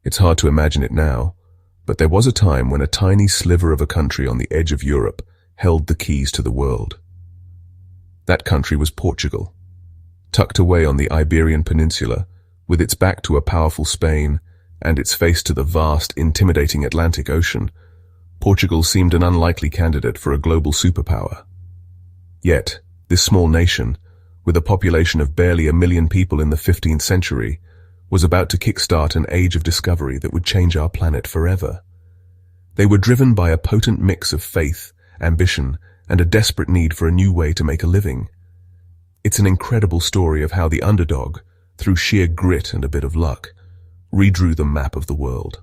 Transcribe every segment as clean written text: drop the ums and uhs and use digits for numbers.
It's hard to imagine it now, but there was a time when a tiny sliver of a country on the edge of Europe held the keys to the world. That country was Portugal. Tucked away on the Iberian Peninsula, with its back to a powerful Spain and its face to the vast, intimidating Atlantic Ocean, Portugal seemed an unlikely candidate for a global superpower. Yet, this small nation, with a population of barely 1 million people in the 15th century, was about to kickstart an age of discovery that would change our planet forever. They were driven by a potent mix of faith, ambition, and a desperate need for a new way to make a living. It's an incredible story of how the underdog, through sheer grit and a bit of luck, redrew the map of the world.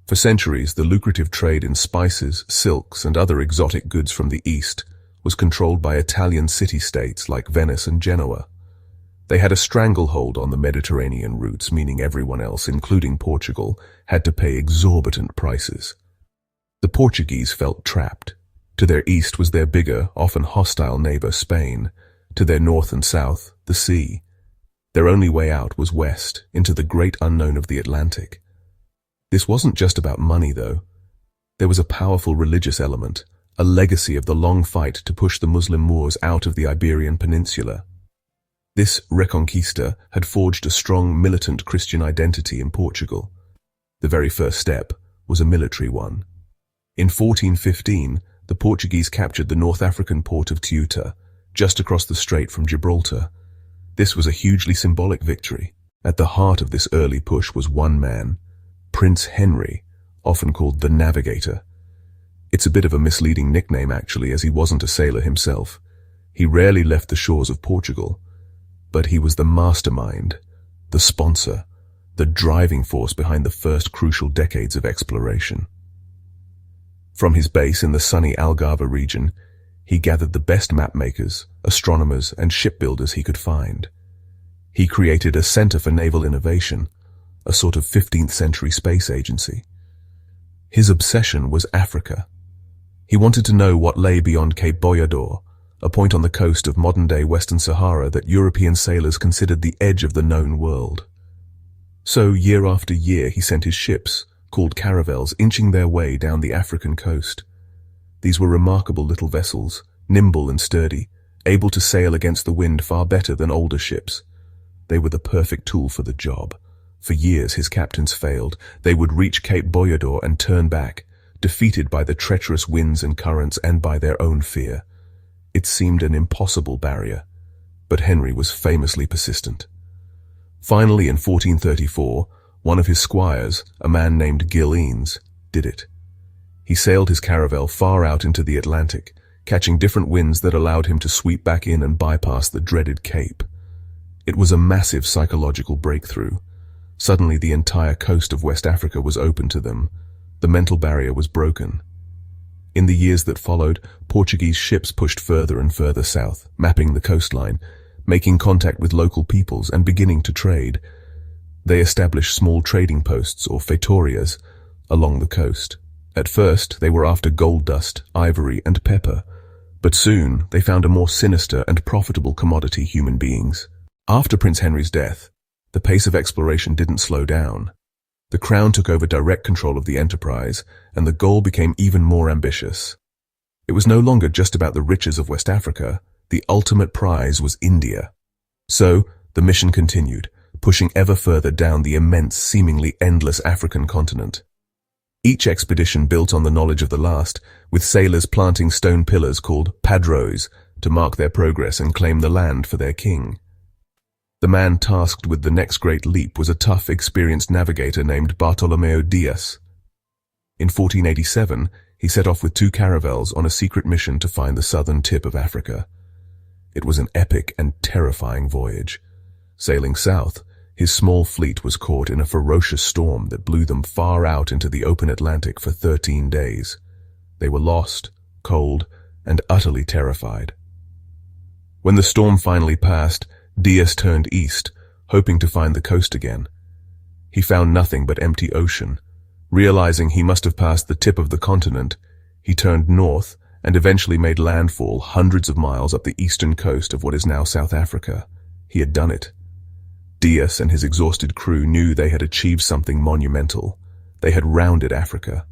For centuries, the lucrative trade in spices, silks, and other exotic goods from the East was controlled by Italian city-states like Venice and Genoa. They had a stranglehold on the Mediterranean routes, meaning everyone else, including Portugal, had to pay exorbitant prices. The Portuguese felt trapped. To their east was their bigger, often hostile neighbor, Spain. To their north and south, the sea. Their only way out was west, into the great unknown of the Atlantic. This wasn't just about money, though. There was a powerful religious element, a legacy of the long fight to push the Muslim Moors out of the Iberian Peninsula. This Reconquista had forged a strong militant Christian identity in Portugal. The very first step was a military one. In 1415, the Portuguese captured the North African port of Ceuta, just across the strait from Gibraltar. This was a hugely symbolic victory. At the heart of this early push was one man, Prince Henry, often called the Navigator. It's a bit of a misleading nickname actually, as he wasn't a sailor himself. He rarely left the shores of Portugal, but he was the mastermind, the sponsor, the driving force behind the first crucial decades of exploration. From his base in the sunny Algarve region, he gathered the best mapmakers, astronomers, and shipbuilders he could find. He created a center for naval innovation, a sort of 15th century space agency. His obsession was Africa. He wanted to know what lay beyond Cape Boyador, a point on the coast of modern-day Western Sahara that European sailors considered the edge of the known world. So, year after year, he sent his ships, called caravels, inching their way down the African coast. These were remarkable little vessels, nimble and sturdy, able to sail against the wind far better than older ships. They were the perfect tool for the job. For years his captains failed. They would reach Cape Boyador and turn back, defeated by the treacherous winds and currents and by their own fear. It seemed an impossible barrier, but Henry was famously persistent. Finally, in 1434, one of his squires, a man named Gilleans, did it. He sailed his caravel far out into the Atlantic, catching different winds that allowed him to sweep back in and bypass the dreaded Cape. It was a massive psychological breakthrough. Suddenly the entire coast of West Africa was open to them. The mental barrier was broken. In the years that followed, Portuguese ships pushed further and further south, mapping the coastline, making contact with local peoples and beginning to trade. They established small trading posts, or feitorias, along the coast. At first, they were after gold dust, ivory, and pepper, but soon they found a more sinister and profitable commodity: human beings. After Prince Henry's death, the pace of exploration didn't slow down. The Crown took over direct control of the enterprise, and the goal became even more ambitious. It was no longer just about the riches of West Africa. The ultimate prize was India. So, the mission continued, pushing ever further down the immense, seemingly endless African continent. Each expedition built on the knowledge of the last, with sailors planting stone pillars called padros to mark their progress and claim the land for their king. The man tasked with the next great leap was a tough, experienced navigator named Bartolomeo Dias. In 1487, he set off with 2 caravels on a secret mission to find the southern tip of Africa. It was an epic and terrifying voyage. Sailing south, his small fleet was caught in a ferocious storm that blew them far out into the open Atlantic for 13 days. They were lost, cold, and utterly terrified. When the storm finally passed, Dias turned east, hoping to find the coast again. He found nothing but empty ocean. Realizing he must have passed the tip of the continent, he turned north and eventually made landfall hundreds of miles up the eastern coast of what is now South Africa. He had done it. Diaz and his exhausted crew knew they had achieved something monumental. They had rounded Africa.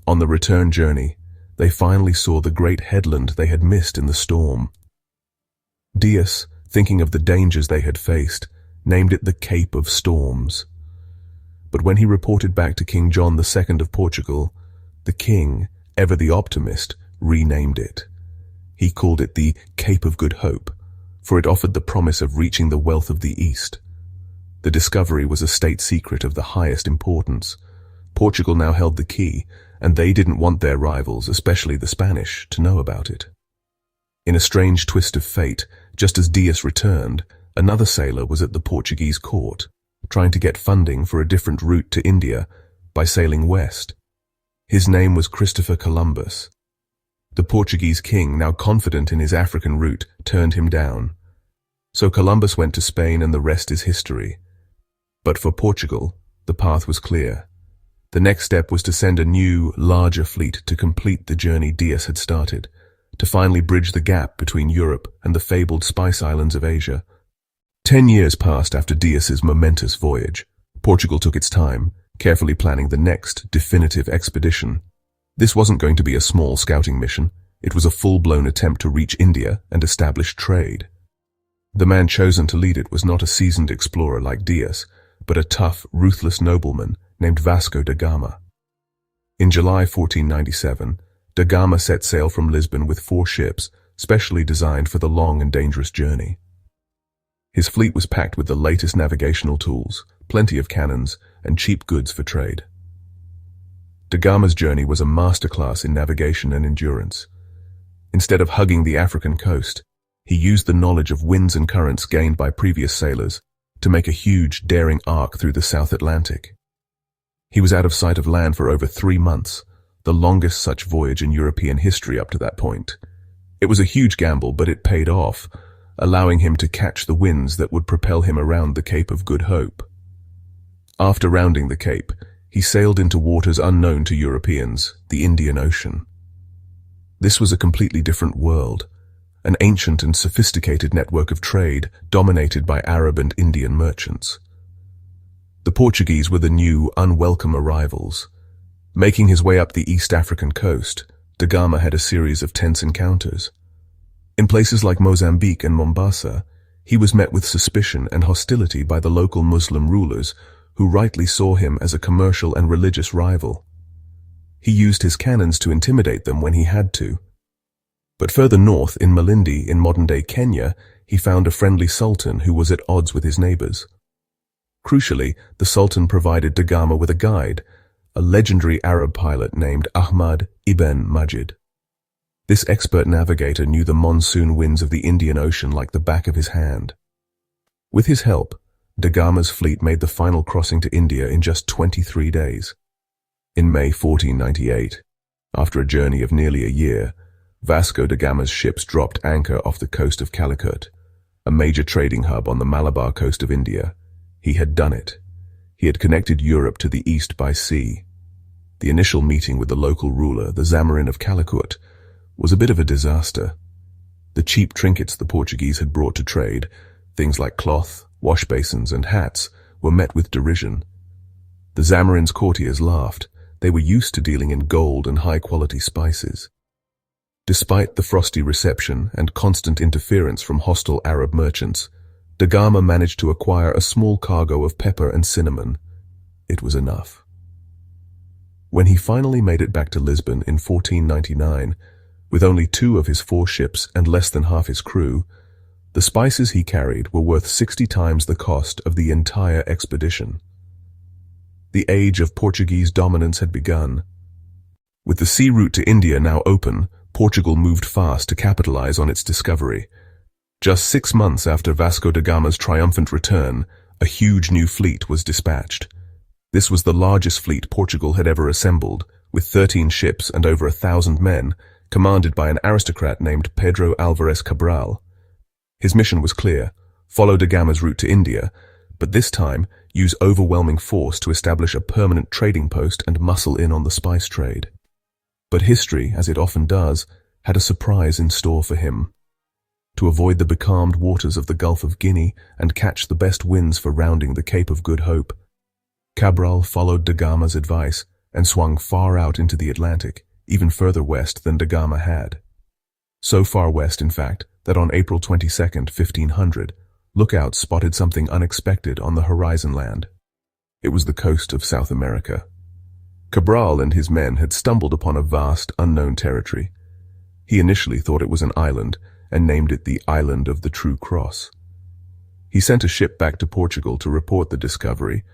On the return journey, they finally saw the great headland they had missed in the storm. Diaz, thinking of the dangers they had faced, named it the Cape of Storms. But when he reported back to King John II of Portugal, the king, ever the optimist, renamed it. He called it the Cape of Good Hope, for it offered the promise of reaching the wealth of the East. The discovery was a state secret of the highest importance. Portugal now held the key, and they didn't want their rivals, especially the Spanish, to know about it. In a strange twist of fate, just as Diaz returned, another sailor was at the Portuguese court, trying to get funding for a different route to India by sailing west. His name was Christopher Columbus. The Portuguese king, now confident in his African route, turned him down. So Columbus went to Spain, and the rest is history. But for Portugal, the path was clear. The next step was to send a new, larger fleet to complete the journey Diaz had started, to finally bridge the gap between Europe and the fabled Spice Islands of Asia. 10 years passed after Diaz's momentous voyage. Portugal took its time, carefully planning the next definitive expedition. This wasn't going to be a small scouting mission. It was a full-blown attempt to reach India and establish trade. The man chosen to lead it was not a seasoned explorer like Diaz, but a tough, ruthless nobleman named Vasco da Gama. In July 1497, da Gama set sail from Lisbon with 4 ships, specially designed for the long and dangerous journey. His fleet was packed with the latest navigational tools, plenty of cannons, and cheap goods for trade. Da Gama's journey was a masterclass in navigation and endurance. Instead of hugging the African coast, he used the knowledge of winds and currents gained by previous sailors to make a huge, daring arc through the South Atlantic. He was out of sight of land for over 3 months, the longest such voyage in European history up to that point. It was a huge gamble, but it paid off, allowing him to catch the winds that would propel him around the Cape of Good Hope. After rounding the Cape, he sailed into waters unknown to Europeans, the Indian Ocean. This was a completely different world, an ancient and sophisticated network of trade dominated by Arab and Indian merchants. The Portuguese were the new, unwelcome arrivals. Making his way up the East African coast, da Gama had a series of tense encounters. In places like Mozambique and Mombasa, he was met with suspicion and hostility by the local Muslim rulers, who rightly saw him as a commercial and religious rival. He used his cannons to intimidate them when he had to. But further north, in Malindi, in modern-day Kenya, he found a friendly sultan who was at odds with his neighbors. Crucially, the sultan provided da Gama with a guide, a legendary Arab pilot named Ahmad ibn Majid. This expert navigator knew the monsoon winds of the Indian Ocean like the back of his hand. With his help, da Gama's fleet made the final crossing to India in just 23 days. In May 1498, after a journey of nearly a year, Vasco da Gama's ships dropped anchor off the coast of Calicut, a major trading hub on the Malabar coast of India. He had done it. He had connected Europe to the east by sea. The initial meeting with the local ruler, the Zamarin of Calicut, was a bit of a disaster. The cheap trinkets the Portuguese had brought to trade, things like cloth, wash basins, and hats, were met with derision. The Zamarin's courtiers laughed. They were used to dealing in gold and high-quality spices. Despite the frosty reception and constant interference from hostile Arab merchants, da Gama managed to acquire a small cargo of pepper and cinnamon. It was enough. When he finally made it back to Lisbon in 1499, with only 2 of his 4 ships and less than half his crew, the spices he carried were worth 60 times the cost of the entire expedition. The age of Portuguese dominance had begun. With the sea route to India now open, Portugal moved fast to capitalize on its discovery. Just 6 months after Vasco da Gama's triumphant return, a huge new fleet was dispatched. This was the largest fleet Portugal had ever assembled, with 13 ships and over 1,000 men, commanded by an aristocrat named Pedro Alvarez Cabral. His mission was clear: follow da Gama's route to India, but this time use overwhelming force to establish a permanent trading post and muscle in on the spice trade. But history, as it often does, had a surprise in store for him. to avoid the becalmed waters of the Gulf of Guinea and catch the best winds for rounding the Cape of Good Hope. Cabral followed da Gama's advice and swung far out into the Atlantic, even further west than da Gama had. So far west, in fact, that on April 22, 1500, lookouts spotted something unexpected on the horizon land. It was the coast of South America. Cabral and his men had stumbled upon a vast, unknown territory. He initially thought it was an island and named it the Island of the True Cross. He sent a ship back to Portugal to report the discovery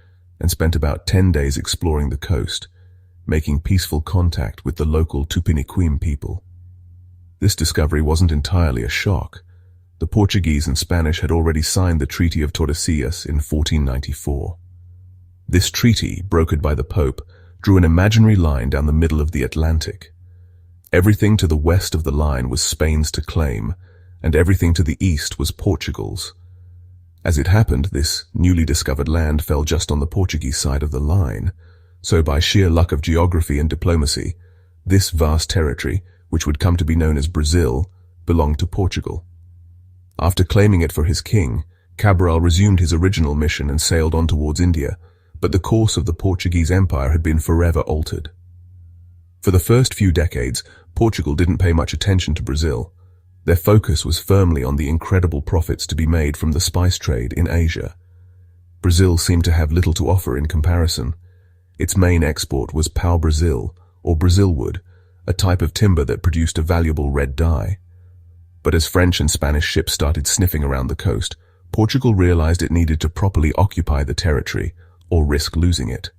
and spent about 10 days exploring the coast, making peaceful contact with the local Tupiniquim people. This discovery wasn't entirely a shock. The Portuguese and Spanish had already signed the Treaty of Tordesillas in 1494. This treaty, brokered by the Pope, drew an imaginary line down the middle of the Atlantic. Everything to the west of the line was Spain's to claim, and everything to the east was Portugal's. As it happened, this newly discovered land fell just on the Portuguese side of the line, so by sheer luck of geography and diplomacy, this vast territory, which would come to be known as Brazil, belonged to Portugal. After claiming it for his king, Cabral resumed his original mission and sailed on towards India, but the course of the Portuguese Empire had been forever altered. For the first few decades, Portugal didn't pay much attention to Brazil. Their focus was firmly on the incredible profits to be made from the spice trade in Asia. Brazil seemed to have little to offer in comparison. Its main export was pau-Brazil, or Brazil wood, a type of timber that produced a valuable red dye. But as French and Spanish ships started sniffing around the coast, Portugal realized it needed to properly occupy the territory or risk losing it.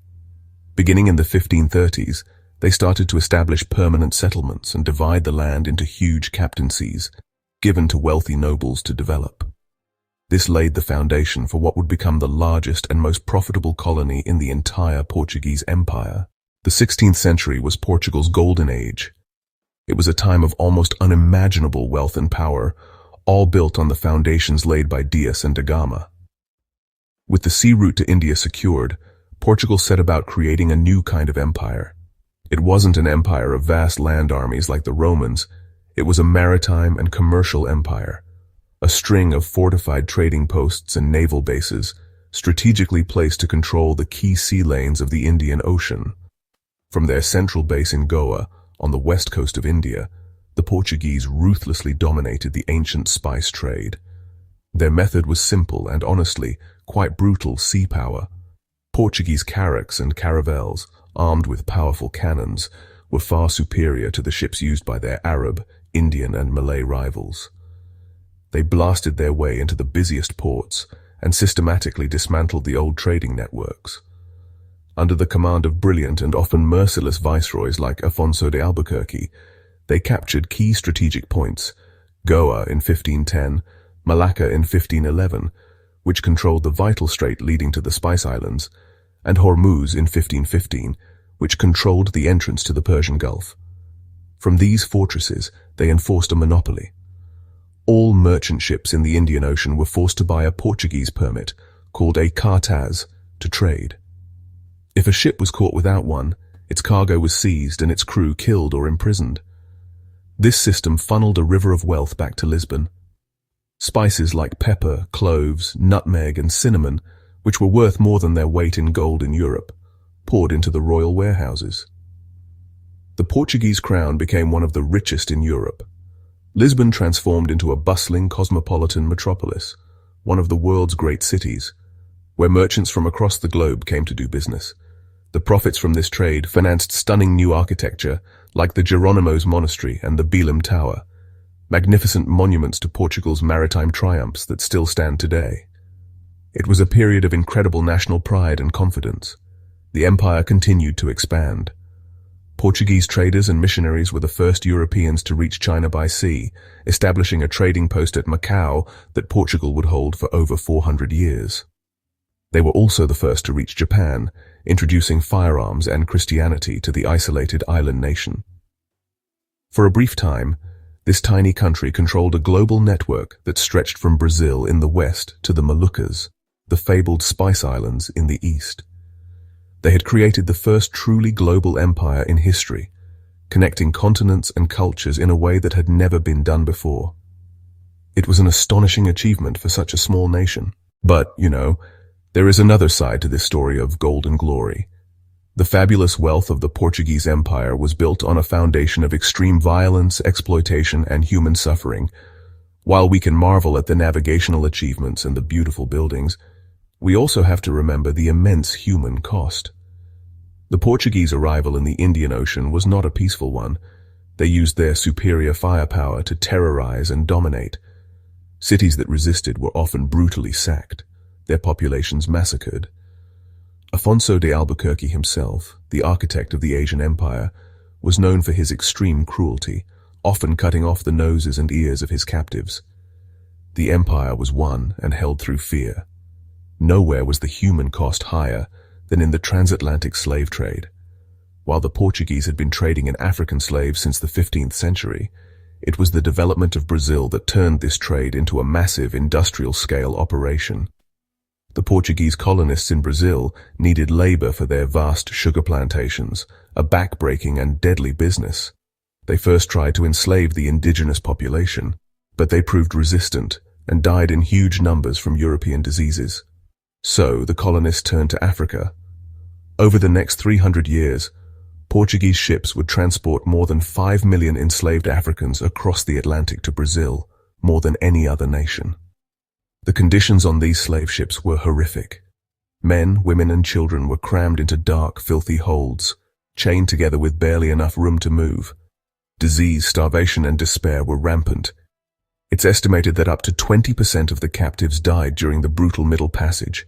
Beginning in the 1530s, they started to establish permanent settlements and divide the land into huge captaincies, given to wealthy nobles to develop. This laid the foundation for what would become the largest and most profitable colony in the entire Portuguese Empire. The 16th century was Portugal's golden age. It was a time of almost unimaginable wealth and power, all built on the foundations laid by Dias and da Gama. With the sea route to India secured, Portugal set about creating a new kind of empire. It wasn't an empire of vast land armies like the Romans. It was a maritime and commercial empire, a string of fortified trading posts and naval bases, strategically placed to control the key sea lanes of the Indian Ocean. From their central base in Goa, on the west coast of India, the Portuguese ruthlessly dominated the ancient spice trade. Their method was simple and, honestly, quite brutal sea power. Portuguese carracks and caravels, armed with powerful cannons, were far superior to the ships used by their Arab, Indian, and Malay rivals. They blasted their way into the busiest ports and systematically dismantled the old trading networks. Under the command of brilliant and often merciless viceroys like Afonso de Albuquerque, they captured key strategic points: Goa in 1510, Malacca in 1511, which controlled the vital strait leading to the Spice Islands, and Hormuz in 1515, which controlled the entrance to the Persian Gulf. From these fortresses, they enforced a monopoly. All merchant ships in the Indian Ocean were forced to buy a Portuguese permit, called a cartaz, to trade. If a ship was caught without one, its cargo was seized and its crew killed or imprisoned. This system funneled a river of wealth back to Lisbon. Spices like pepper, cloves, nutmeg, and cinnamon, which were worth more than their weight in gold in Europe, poured into the royal warehouses. The Portuguese crown became one of the richest in Europe. Lisbon transformed into a bustling cosmopolitan metropolis, one of the world's great cities, where merchants from across the globe came to do business. The profits from this trade financed stunning new architecture like the Jeronimo's Monastery and the Belém Tower, magnificent monuments to Portugal's maritime triumphs that still stand today. It was a period of incredible national pride and confidence. The empire continued to expand. Portuguese traders and missionaries were the first Europeans to reach China by sea, establishing a trading post at Macau that Portugal would hold for over 400 years. They were also the first to reach Japan, introducing firearms and Christianity to the isolated island nation. For a brief time, this tiny country controlled a global network that stretched from Brazil in the west to the Moluccas, the fabled Spice Islands in the east. They had created the first truly global empire in history, connecting continents and cultures in a way that had never been done before. It was an astonishing achievement for such a small nation. But, there is another side to this story of golden glory. The fabulous wealth of the Portuguese Empire was built on a foundation of extreme violence, exploitation, and human suffering. While we can marvel at the navigational achievements and the beautiful buildings, we also have to remember the immense human cost. The Portuguese arrival in the Indian Ocean was not a peaceful one. They used their superior firepower to terrorize and dominate. Cities that resisted were often brutally sacked, their populations massacred. Afonso de Albuquerque himself, the architect of the Asian Empire, was known for his extreme cruelty, often cutting off the noses and ears of his captives. The empire was won and held through fear. Nowhere was the human cost higher than in the transatlantic slave trade. While the Portuguese had been trading in African slaves since the 15th century, it was the development of Brazil that turned this trade into a massive industrial-scale operation. The Portuguese colonists in Brazil needed labor for their vast sugar plantations, a back-breaking and deadly business. They first tried to enslave the indigenous population, but they proved resistant and died in huge numbers from European diseases. So the colonists turned to Africa. Over the next 300 years, Portuguese ships would transport more than 5 million enslaved Africans across the Atlantic to Brazil, more than any other nation. The conditions on these slave ships were horrific. Men, women, and children were crammed into dark, filthy holds, chained together with barely enough room to move. Disease, starvation, and despair were rampant. It's estimated that up to 20% of the captives died during the brutal Middle Passage.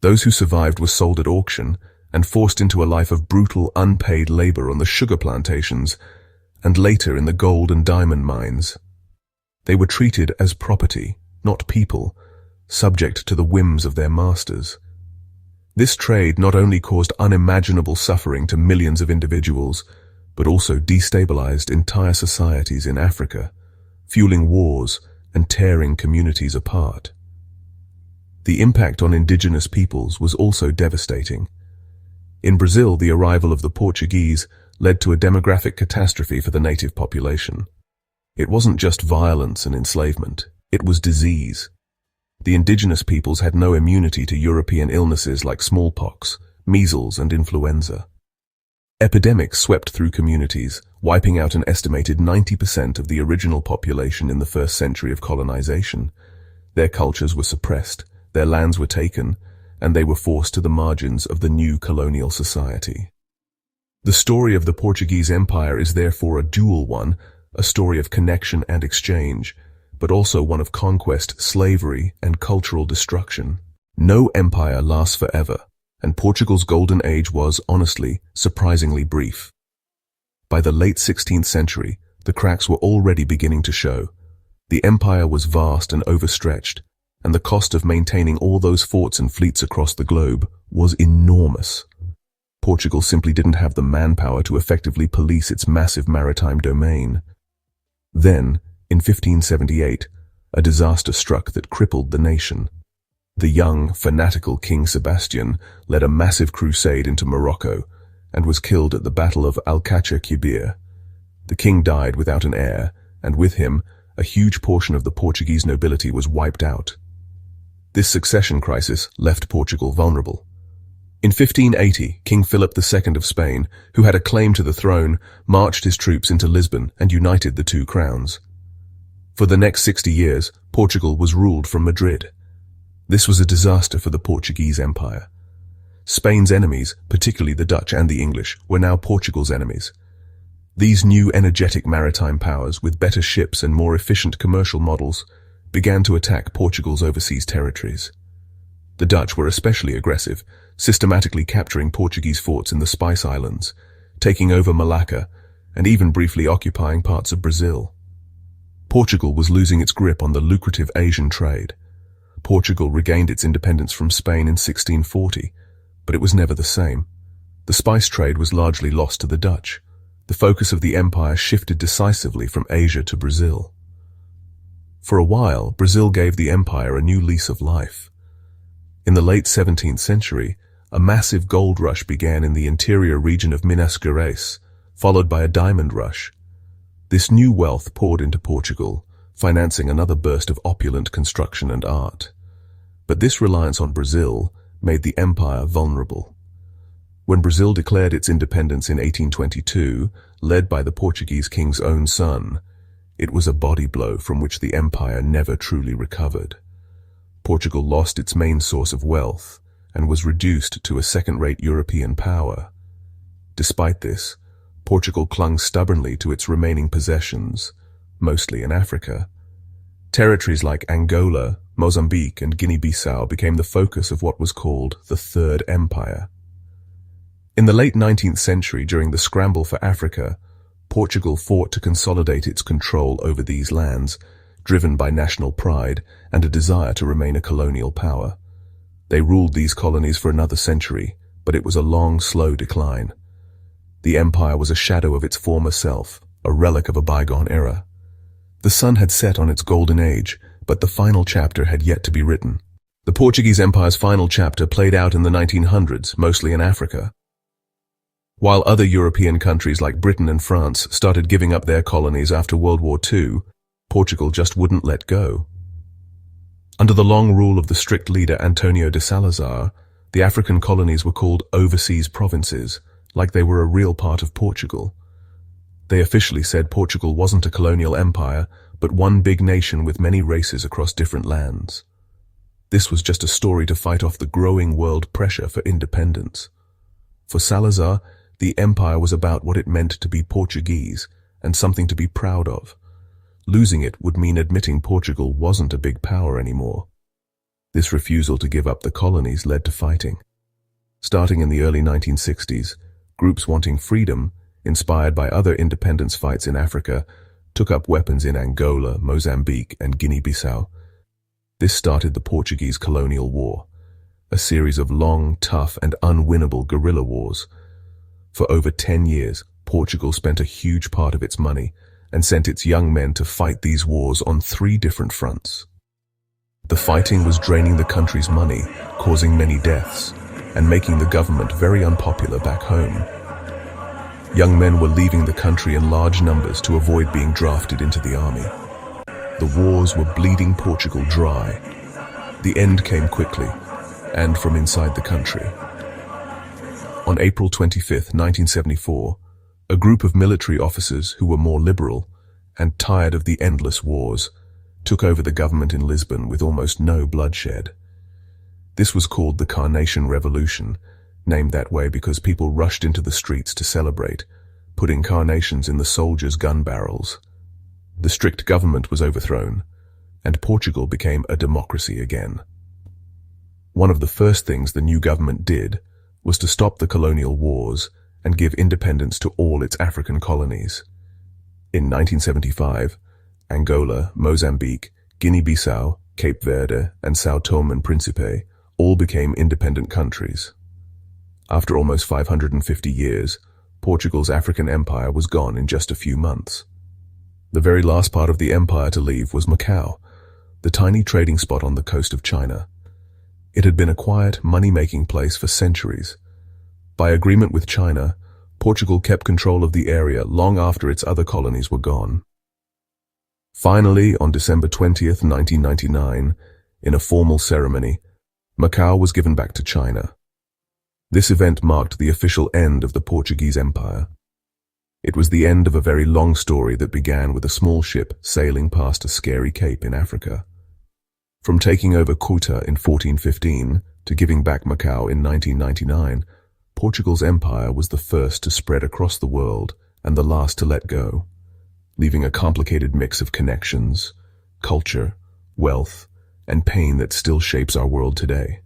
Those who survived were sold at auction and forced into a life of brutal, unpaid labor on the sugar plantations and later in the gold and diamond mines. They were treated as property, not people, subject to the whims of their masters. This trade not only caused unimaginable suffering to millions of individuals, but also destabilized entire societies in Africa, fueling wars and tearing communities apart. The impact on indigenous peoples was also devastating. In Brazil, the arrival of the Portuguese led to a demographic catastrophe for the native population. It wasn't just violence and enslavement, it was disease. The indigenous peoples had no immunity to European illnesses like smallpox, measles, and influenza. Epidemics swept through communities, wiping out an estimated 90% of the original population in the first century of colonization. Their cultures were suppressed, their lands were taken, and they were forced to the margins of the new colonial society. The story of the Portuguese Empire is therefore a dual one, a story of connection and exchange, but also one of conquest, slavery, and cultural destruction. No empire lasts forever, and Portugal's golden age was, honestly, surprisingly brief. By the late 16th century, the cracks were already beginning to show. The empire was vast and overstretched, and the cost of maintaining all those forts and fleets across the globe was enormous. Portugal simply didn't have the manpower to effectively police its massive maritime domain. Then, in 1578, a disaster struck that crippled the nation. The young, fanatical King Sebastian led a massive crusade into Morocco and was killed at the Battle of Alcácer-Quibir. The king died without an heir, and with him, a huge portion of the Portuguese nobility was wiped out. This succession crisis left Portugal vulnerable. In 1580, King Philip II of Spain, who had a claim to the throne, marched his troops into Lisbon and united the two crowns. For the next 60 years, Portugal was ruled from Madrid. This was a disaster for the Portuguese Empire. Spain's enemies, particularly the Dutch and the English, were now Portugal's enemies. These new energetic maritime powers, with better ships and more efficient commercial models, began to attack Portugal's overseas territories. The Dutch were especially aggressive, systematically capturing Portuguese forts in the Spice Islands, taking over Malacca, and even briefly occupying parts of Brazil. Portugal was losing its grip on the lucrative Asian trade. Portugal regained its independence from Spain in 1640, but it was never the same. The spice trade was largely lost to the Dutch. The focus of the empire shifted decisively from Asia to Brazil. For a while, Brazil gave the empire a new lease of life. In the late 17th century, a massive gold rush began in the interior region of Minas Gerais, followed by a diamond rush. This new wealth poured into Portugal, financing another burst of opulent construction and art. But this reliance on Brazil made the empire vulnerable. When Brazil declared its independence in 1822, led by the Portuguese king's own son, it was a body blow from which the empire never truly recovered. Portugal lost its main source of wealth and was reduced to a second-rate European power. Despite this, Portugal clung stubbornly to its remaining possessions, mostly in Africa. Territories like Angola, Mozambique, and Guinea-Bissau became the focus of what was called the Third Empire. In the late 19th century, during the scramble for Africa, Portugal fought to consolidate its control over these lands, driven by national pride and a desire to remain a colonial power. They ruled these colonies for another century, but it was a long, slow decline. The empire was a shadow of its former self, a relic of a bygone era. The sun had set on its golden age, but the final chapter had yet to be written. The Portuguese Empire's final chapter played out in the 1900s, mostly in Africa. While other European countries like Britain and France started giving up their colonies after World War II, Portugal just wouldn't let go. Under the long rule of the strict leader Antonio de Salazar, the African colonies were called overseas provinces, like they were a real part of Portugal. They officially said Portugal wasn't a colonial empire, but one big nation with many races across different lands. This was just a story to fight off the growing world pressure for independence. For Salazar, the empire was about what it meant to be Portuguese and something to be proud of. Losing it would mean admitting Portugal wasn't a big power anymore. This refusal to give up the colonies led to fighting. Starting in the early 1960s, groups wanting freedom, inspired by other independence fights in Africa, took up weapons in Angola, Mozambique, and Guinea-Bissau. This started the Portuguese colonial war, a series of long, tough, and unwinnable guerrilla wars. For over 10 years, Portugal spent a huge part of its money and sent its young men to fight these wars on 3 different fronts. The fighting was draining the country's money, causing many deaths, and making the government very unpopular back home. Young men were leaving the country in large numbers to avoid being drafted into the army. The wars were bleeding Portugal dry. The end came quickly, and from inside the country. On April 25, 1974, a group of military officers who were more liberal and tired of the endless wars took over the government in Lisbon with almost no bloodshed. This was called the Carnation Revolution, named that way because people rushed into the streets to celebrate, putting carnations in the soldiers' gun barrels. The strict government was overthrown, and Portugal became a democracy again. One of the first things the new government did was to stop the colonial wars and give independence to all its African colonies. In 1975, Angola, Mozambique, Guinea-Bissau, Cape Verde, and São Tomé and Príncipe all became independent countries. After almost 550 years, Portugal's African empire was gone in just a few months. The very last part of the empire to leave was Macau, the tiny trading spot on the coast of China. It had been a quiet, money-making place for centuries. By agreement with China, Portugal kept control of the area long after its other colonies were gone. Finally, on December 20th, 1999, in a formal ceremony, Macau was given back to China. This event marked the official end of the Portuguese Empire. It was the end of a very long story that began with a small ship sailing past a scary cape in Africa. From taking over Ceuta in 1415 to giving back Macau in 1999, Portugal's empire was the first to spread across the world and the last to let go, leaving a complicated mix of connections, culture, wealth, and pain that still shapes our world today.